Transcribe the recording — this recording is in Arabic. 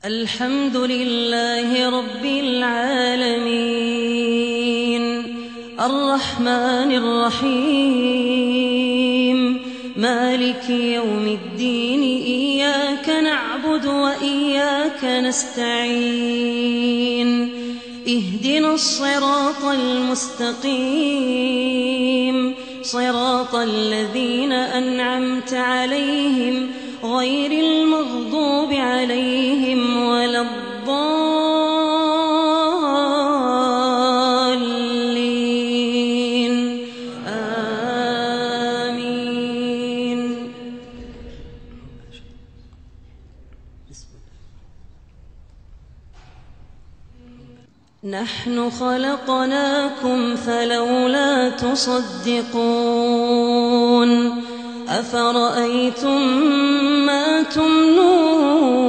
الحمد لله رب العالمين الرحمن الرحيم مالك يوم الدين إياك نعبد وإياك نستعين اهدنا الصراط المستقيم صراط الذين أنعمت عليهم غير المغضوب عليهم ولا الضالين آمين. نحن خلقناكم فلولا تصدقون أفرأيتم ما تمنون